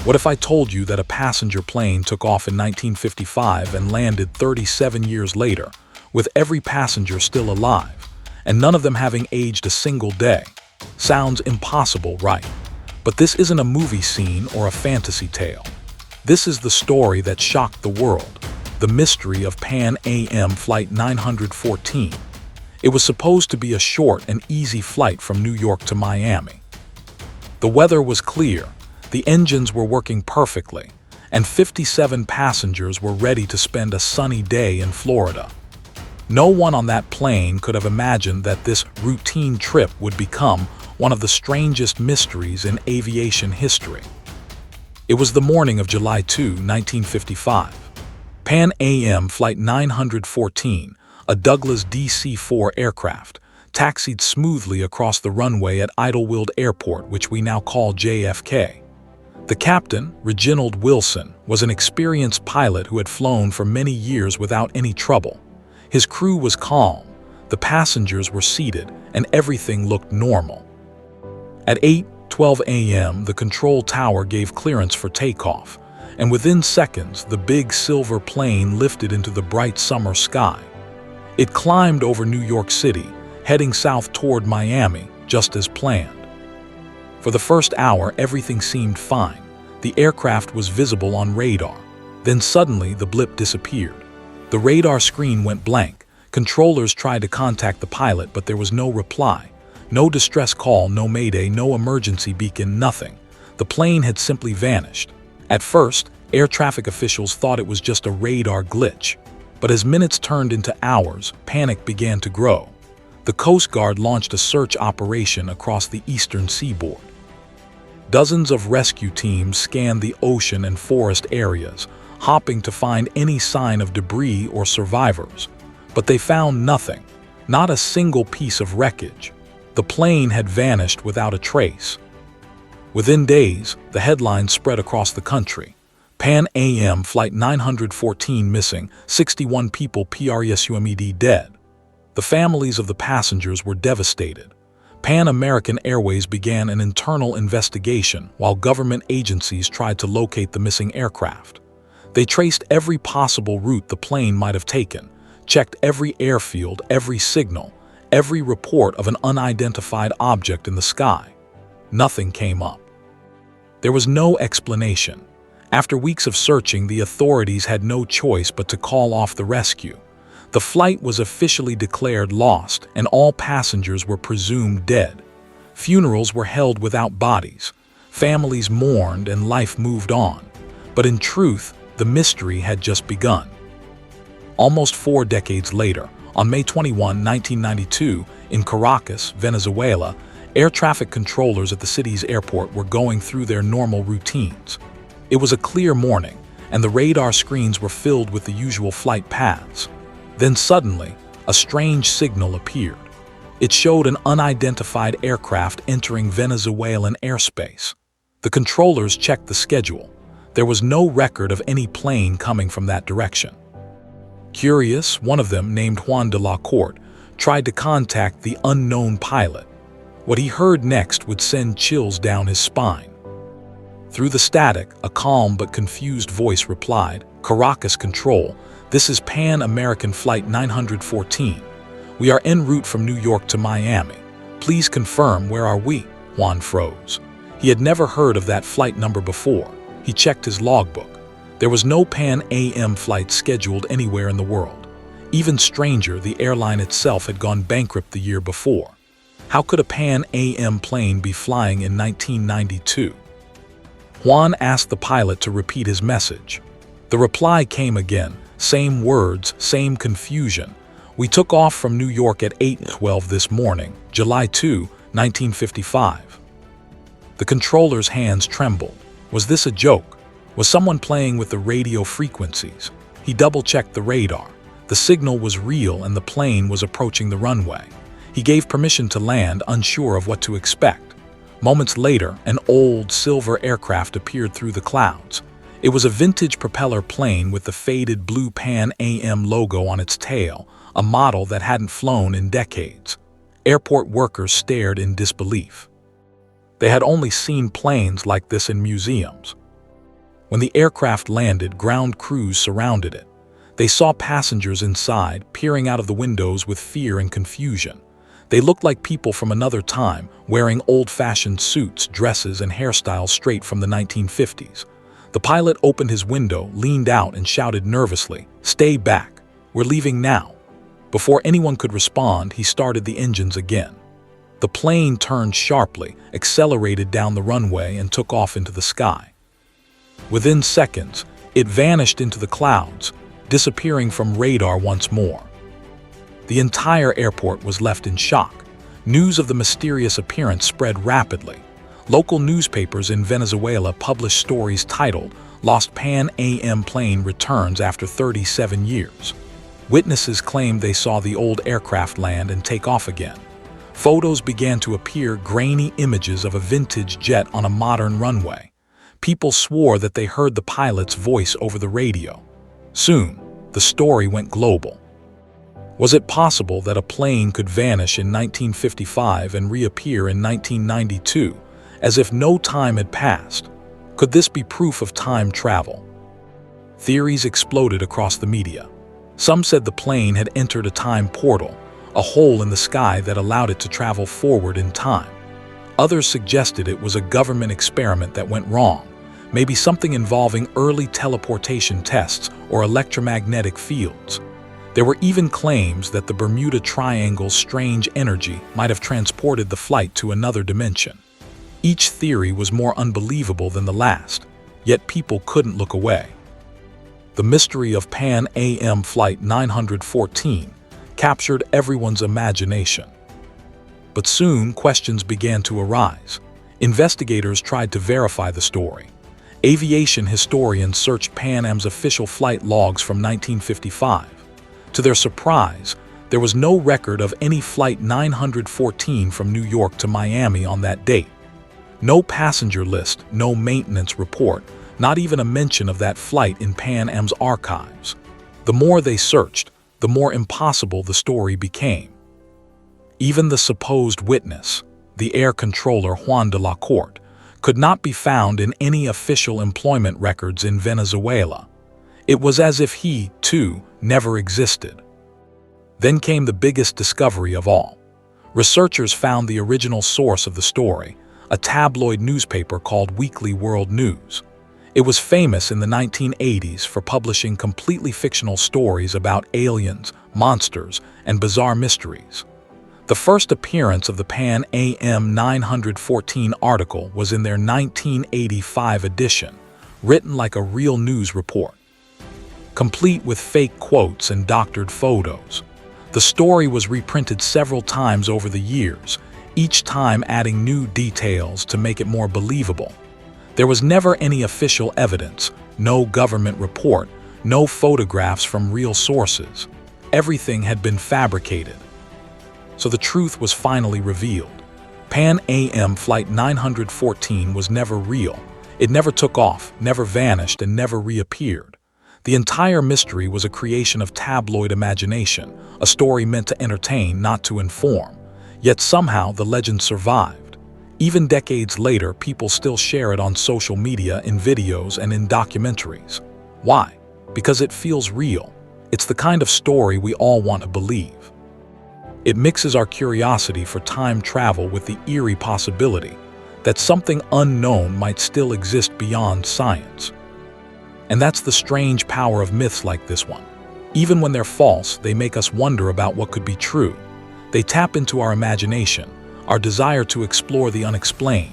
What if I told you that a passenger plane took off in 1955 and landed 37 years later, with every passenger still alive, and none of them having aged a single day? Sounds impossible, right? But this isn't a movie scene or a fantasy tale. This is the story that shocked the world, the mystery of Pan Am Flight 914. It was supposed to be a short and easy flight from New York to Miami. The weather was clear, the engines were working perfectly, and 57 passengers were ready to spend a sunny day in Florida. No one on that plane could have imagined that this routine trip would become one of the strangest mysteries in aviation history. It was the morning of July 2, 1955. Pan Am Flight 914, a Douglas DC-4 aircraft, taxied smoothly across the runway at Idlewild Airport, which we now call JFK. The captain, Reginald Wilson, was an experienced pilot who had flown for many years without any trouble. His crew was calm, the passengers were seated, and everything looked normal. At 8:12 a.m., the control tower gave clearance for takeoff, and within seconds, the big silver plane lifted into the bright summer sky. It climbed over New York City, heading south toward Miami, just as planned. For the first hour, everything seemed fine. The aircraft was visible on radar. Then suddenly, the blip disappeared. The radar screen went blank. Controllers tried to contact the pilot, but there was no reply. No distress call, no mayday, no emergency beacon, nothing. The plane had simply vanished. At first, air traffic officials thought it was just a radar glitch. But as minutes turned into hours, panic began to grow. The Coast Guard launched a search operation across the eastern seaboard. Dozens of rescue teams scanned the ocean and forest areas, hoping to find any sign of debris or survivors. But they found nothing, not a single piece of wreckage. The plane had vanished without a trace. Within days, the headlines spread across the country. Pan Am Flight 914 missing, 61 people PRSUMED dead. The families of the passengers were devastated. Pan American Airways began an internal investigation while government agencies tried to locate the missing aircraft. They traced every possible route the plane might have taken, checked every airfield, every signal, every report of an unidentified object in the sky. Nothing came up. There was no explanation. After weeks of searching, the authorities had no choice but to call off the rescue. The flight was officially declared lost, and all passengers were presumed dead. Funerals were held without bodies. Families mourned and life moved on. But in truth, the mystery had just begun. Almost 4 decades later, on May 21, 1992, in Caracas, Venezuela, air traffic controllers at the city's airport were going through their normal routines. It was a clear morning, and the radar screens were filled with the usual flight paths. Then suddenly, a strange signal appeared. It showed an unidentified aircraft entering Venezuelan airspace. The controllers checked the schedule. There was no record of any plane coming from that direction. Curious, one of them, named Juan de la Corte, tried to contact the unknown pilot. What he heard next would send chills down his spine. Through the static, a calm but confused voice replied, "Caracas Control, this is Pan American Flight 914. We are en route from New York to Miami. Please confirm, where are we?" Juan froze. He had never heard of that flight number before. He checked his logbook. There was no Pan Am flight scheduled anywhere in the world. Even stranger, the airline itself had gone bankrupt the year before. How could a Pan Am plane be flying in 1992? Juan asked the pilot to repeat his message. The reply came again, same words, same confusion. "We took off from New York at 8:12 this morning, July 2, 1955. The controller's hands trembled. Was this a joke? Was someone playing with the radio frequencies? He double-checked the radar. The signal was real and the plane was approaching the runway. He gave permission to land, unsure of what to expect. Moments later, an old silver aircraft appeared through the clouds. It was a vintage propeller plane with the faded blue Pan Am logo on its tail, a model that hadn't flown in decades. Airport workers stared in disbelief. They had only seen planes like this in museums. When the aircraft landed, ground crews surrounded it. They saw passengers inside, peering out of the windows with fear and confusion. They looked like people from another time, wearing old-fashioned suits, dresses, and hairstyles straight from the 1950s. The pilot opened his window, leaned out, and shouted nervously, "Stay back. We're leaving now." Before anyone could respond, he started the engines again. The plane turned sharply, accelerated down the runway, and took off into the sky. Within seconds, it vanished into the clouds, disappearing from radar once more. The entire airport was left in shock. News of the mysterious appearance spread rapidly. Local newspapers in Venezuela published stories titled, "Lost Pan Am Plane Returns After 37 Years." Witnesses claimed they saw the old aircraft land and take off again. Photos began to appear, grainy images of a vintage jet on a modern runway. People swore that they heard the pilot's voice over the radio. Soon, the story went global. Was it possible that a plane could vanish in 1955 and reappear in 1992, as if no time had passed? Could this be proof of time travel? Theories exploded across the media. Some said the plane had entered a time portal, a hole in the sky that allowed it to travel forward in time. Others suggested it was a government experiment that went wrong, maybe something involving early teleportation tests or electromagnetic fields. There were even claims that the Bermuda Triangle's strange energy might have transported the flight to another dimension. Each theory was more unbelievable than the last, yet people couldn't look away. The mystery of Pan Am Flight 914 captured everyone's imagination. But soon, questions began to arise. Investigators tried to verify the story. Aviation historians searched Pan Am's official flight logs from 1955. To their surprise, there was no record of any Flight 914 from New York to Miami on that date. No passenger list, no maintenance report, not even a mention of that flight in Pan Am's archives. The more they searched, the more impossible the story became. Even the supposed witness, the air controller Juan de la Corte, could not be found in any official employment records in Venezuela. It was as if he, too, never existed. Then came the biggest discovery of all. Researchers found the original source of the story, a tabloid newspaper called Weekly World News. It was famous in the 1980s for publishing completely fictional stories about aliens, monsters, and bizarre mysteries. The first appearance of the Pan Am 914 article was in their 1985 edition, written like a real news report, complete with fake quotes and doctored photos. The story was reprinted several times over the years, each time adding new details to make it more believable. There was never any official evidence, no government report, no photographs from real sources. Everything had been fabricated. So the truth was finally revealed. Pan Am Flight 914 was never real. It never took off, never vanished, and never reappeared. The entire mystery was a creation of tabloid imagination, a story meant to entertain, not to inform. Yet somehow the legend survived. Even decades later, people still share it on social media, in videos, and in documentaries. Why? Because it feels real. It's the kind of story we all want to believe. It mixes our curiosity for time travel with the eerie possibility that something unknown might still exist beyond science. And that's the strange power of myths like this one. Even when they're false, they make us wonder about what could be true. They tap into our imagination, our desire to explore the unexplained.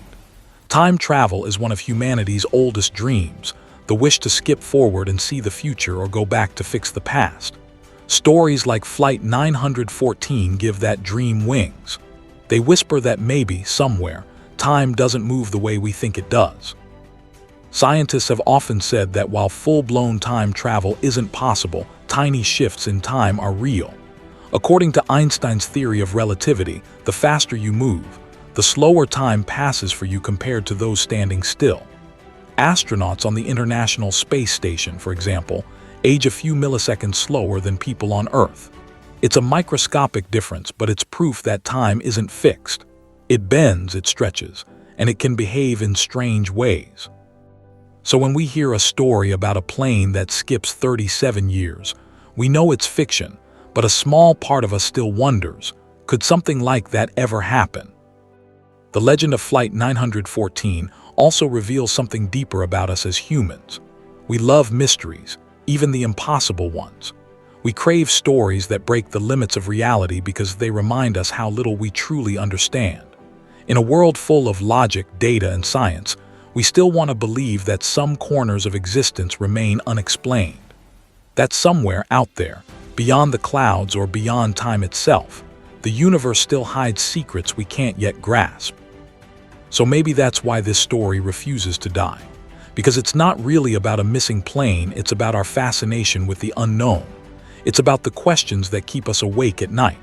Time travel is one of humanity's oldest dreams, the wish to skip forward and see the future or go back to fix the past. Stories like Flight 914 give that dream wings. They whisper that maybe, somewhere, time doesn't move the way we think it does. Scientists have often said that while full-blown time travel isn't possible, tiny shifts in time are real. According to Einstein's theory of relativity, the faster you move, the slower time passes for you compared to those standing still. Astronauts on the International Space Station, for example, age a few milliseconds slower than people on Earth. It's a microscopic difference, but it's proof that time isn't fixed. It bends, it stretches, and it can behave in strange ways. So when we hear a story about a plane that skips 37 years, we know it's fiction, but a small part of us still wonders, could something like that ever happen? The legend of Flight 914 also reveals something deeper about us as humans. We love mysteries, even the impossible ones. We crave stories that break the limits of reality because they remind us how little we truly understand. In a world full of logic, data, and science, we still want to believe that some corners of existence remain unexplained. That somewhere out there, beyond the clouds or beyond time itself, the universe still hides secrets we can't yet grasp. So maybe that's why this story refuses to die. Because it's not really about a missing plane, it's about our fascination with the unknown. It's about the questions that keep us awake at night.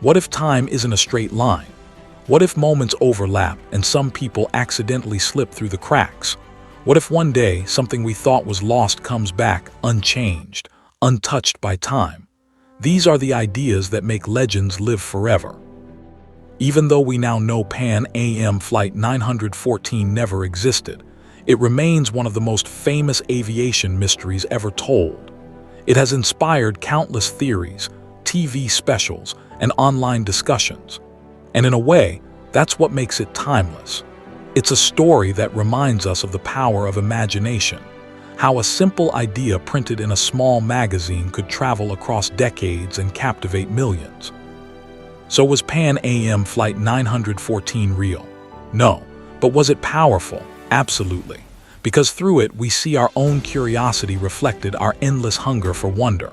What if time isn't a straight line? What if moments overlap and some people accidentally slip through the cracks? What if one day something we thought was lost comes back unchanged, untouched by time? These are the ideas that make legends live forever. Even though we now know Pan Am Flight 914 never existed, it remains one of the most famous aviation mysteries ever told. It has inspired countless theories, TV specials, and online discussions. And in a way, that's what makes it timeless. It's a story that reminds us of the power of imagination, how a simple idea printed in a small magazine could travel across decades and captivate millions. So was Pan Am Flight 914 real? No. But was it powerful? Absolutely. Because through it, we see our own curiosity reflected, our endless hunger for wonder.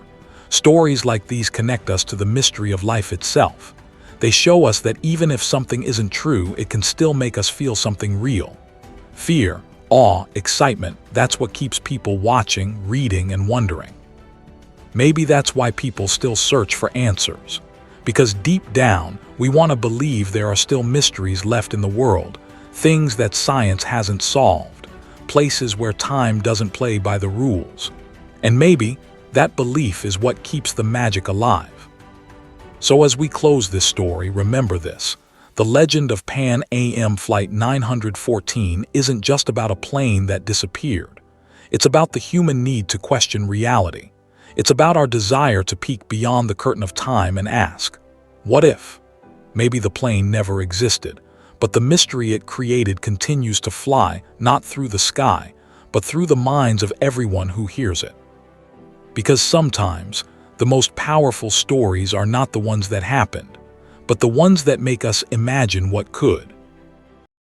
Stories like these connect us to the mystery of life itself. They show us that even if something isn't true, it can still make us feel something real. Fear, awe, excitement, that's what keeps people watching, reading, and wondering. Maybe that's why people still search for answers. Because deep down, we want to believe there are still mysteries left in the world, things that science hasn't solved, places where time doesn't play by the rules. And maybe that belief is what keeps the magic alive. So as we close this story, remember this. The legend of Pan Am Flight 914 isn't just about a plane that disappeared. It's about the human need to question reality. It's about our desire to peek beyond the curtain of time and ask, what if? Maybe the plane never existed, but the mystery it created continues to fly, not through the sky, but through the minds of everyone who hears it. Because sometimes, the most powerful stories are not the ones that happened, but the ones that make us imagine what could.